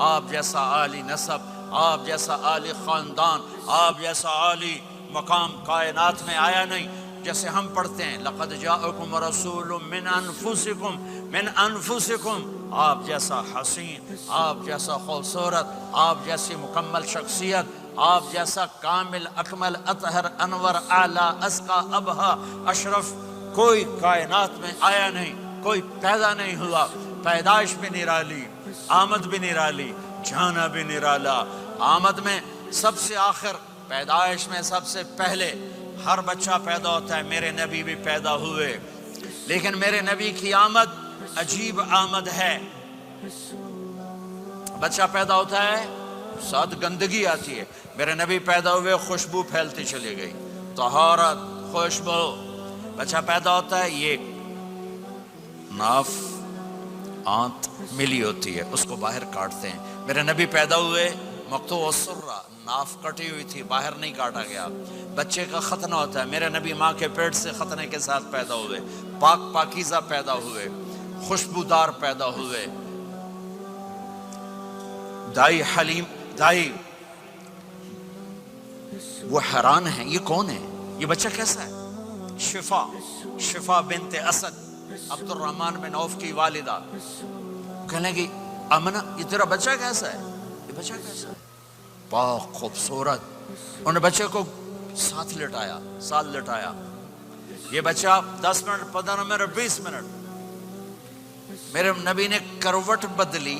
آپ جیسا عالی نسب، آپ جیسا عالی خاندان، آپ جیسا عالی مقام کائنات میں آیا نہیں۔ جیسے ہم پڑھتے ہیں لقد جاءکم رسول من انفسکم، آپ جیسا حسین، آپ جیسا خوبصورت، آپ جیسی مکمل شخصیت، آپ جیسا کامل اکمل اطہر انور اعلیٰ ازکی ابہا اشرف کوئی کائنات میں آیا نہیں، کوئی پیدا نہیں ہوا۔ پیدائش بھی نرالی، آمد بھی نرالی، جانا بھی نرالا۔ آمد میں سب سے آخر، پیدائش میں سب سے پہلے۔ ہر بچہ پیدا ہوتا ہے، میرے نبی بھی پیدا ہوئے، لیکن میرے نبی کی آمد عجیب آمد ہے۔ بچہ پیدا ہوتا ہے، ساتھ گندگی آتی ہے، میرے نبی پیدا ہوئے، خوشبو پھیلتی چلی گئی، طہارت، خوشبو۔ بچہ پیدا ہوتا ہے، یہ ناف آنت ملی ہوتی ہے، اس کو باہر کاٹتے ہیں۔ میرے نبی پیدا ہوئے، مقطوع السرہ، ناف کٹی ہوئی تھی، باہر نہیں کاٹا گیا۔ بچے کا ختنہ ہوتا ہے، میرے نبی ماں کے پیٹ سے ختنے کے ساتھ پیدا ہوئے، پاک پاکیزہ پیدا ہوئے، خوشبودار پیدا ہوئے۔ دائی حلیم، دائی وہ حیران ہیں، یہ کون ہے، یہ بچہ کیسا ہے؟ شفا بنت اسد، عبد الرحمن بن عوف کی والدہ، کہنے لگی امنہ یہ تیرا بچہ کیسا ہے، یہ بچہ کیسا ہے، پاک خوبصورت۔ انہوں نے بچے کو ساتھ لٹایا، یہ بچہ 10 منٹ 15 منٹ 20 منٹ، میرے نبی نے کروٹ بدلی،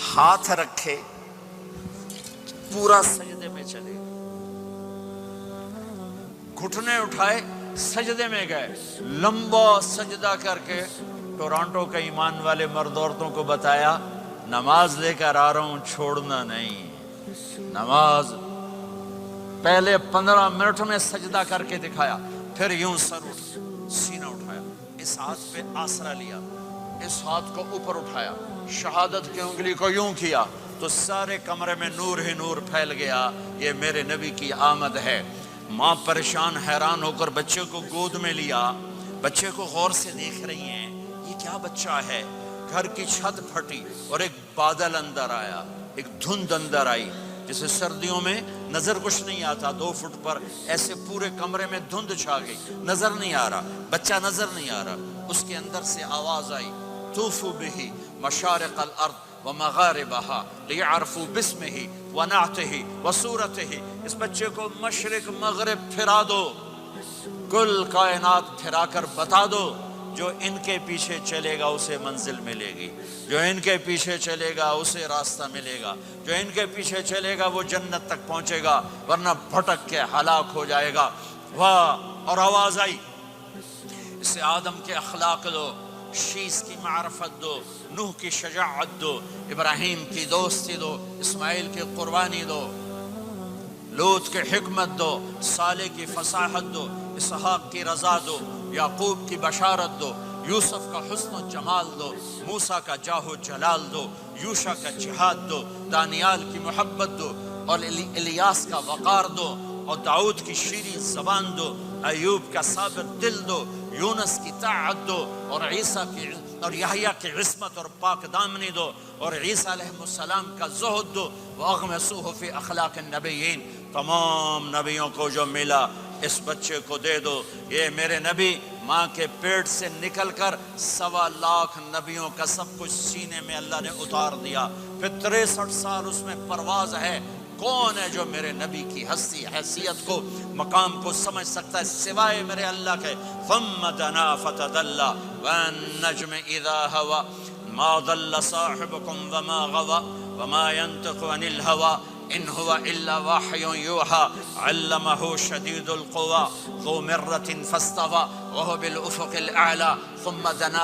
ہاتھ رکھے، پورا سجدے میں چلے، گھٹنے اٹھائے، سجدے میں گئے، لمبا سجدہ کر کے ٹورانٹو کے ایمان والے مرد عورتوں کو بتایا نماز لے کر آ رہا ہوں، چھوڑنا نہیں۔ نماز پہلے 15 منٹ میں سجدہ کر کے دکھایا، پھر یوں سینہ اٹھایا، اس ہاتھ پہ آسرا لیا، اس ہاتھ کو اوپر اٹھایا، شہادت کی انگلی کو یوں کیا تو سارے کمرے میں نور ہی نور پھیل گیا۔ یہ میرے نبی کی آمد ہے۔ ماں پریشان حیران ہو کر بچے کو گود میں لیا، بچے کو غور سے دیکھ رہی ہیں، یہ کیا بچہ ہے۔ گھر کی چھت پھٹی اور ایک بادل اندر آیا، ایک دھند اندر آئی، جیسے سردیوں میں نظر کچھ نہیں آتا، 2 فٹ پر ایسے پورے کمرے میں دھند چھا گئی، نظر نہیں آ رہا، بچہ نظر نہیں آ رہا۔ اس کے اندر سے آواز آئی طوفوا بہ مشارق الارض ومغاربہا لیعرفوا باسمہ ونعتہ وصورتہ۔ اس بچے کو مشرق مغرب پھرا دو، کل کائنات پھرا کر بتا دو، جو ان کے پیچھے چلے گا اسے منزل ملے گی، جو ان کے پیچھے چلے گا اسے راستہ ملے گا، جو ان کے پیچھے چلے گا وہ جنت تک پہنچے گا، ورنہ بھٹک کے ہلاک ہو جائے گا۔ واہ! اور آواز آئی اسے آدم کے اخلاق دو، شیس کی معرفت دو، نوح کی شجاعت دو، ابراہیم کی دوستی دو، اسماعیل کی قربانی دو، لوط کی حکمت دو، صالح کی فصاحت دو، اسحاق کی رضا دو، یعقوب کی بشارت دو، یوسف کا حسن و جمال دو، موسیٰ کا جاہ و جلال دو، یوشع کا جہاد دو، دانیال کی محبت دو، اور الیاس کا وقار دو، اور داؤد کی شیریں زبان دو، ایوب کا صابر دل دو، یونس کی طاعت دو، اور عیسیٰ کی اور یحییٰ کی عصمت اور پاک دامنی دو، اور عیسیٰ علیہ السلام کا زہد دو، وَأَغْمَسُوهُ فِي أَخْلَاقِ النَّبِيِّينَ۔ تمام نبیوں کو جو ملا اس بچے کو دے دو۔ یہ میرے نبی ماں کے پیٹ سے نکل کر 1.25 لاکھ نبیوں کا سب کچھ سینے میں اللہ نے اتار دیا، پھر 63 سال اس میں پرواز ہے۔ کون ہے جو میرے نبی کی ہستی حیثیت کو مقام کو سمجھ سکتا ہے سوائے میرے اللہ کے؟ ثم دنا فتدلى والنجم اذا هوى ما ضل صاحبكم وما غوى وما ينطق عن الهوى ان هو الا وحي يوحى علمه شديد القوى ذو مرة فاستوى وهو بالافق الاعلى ثم دنا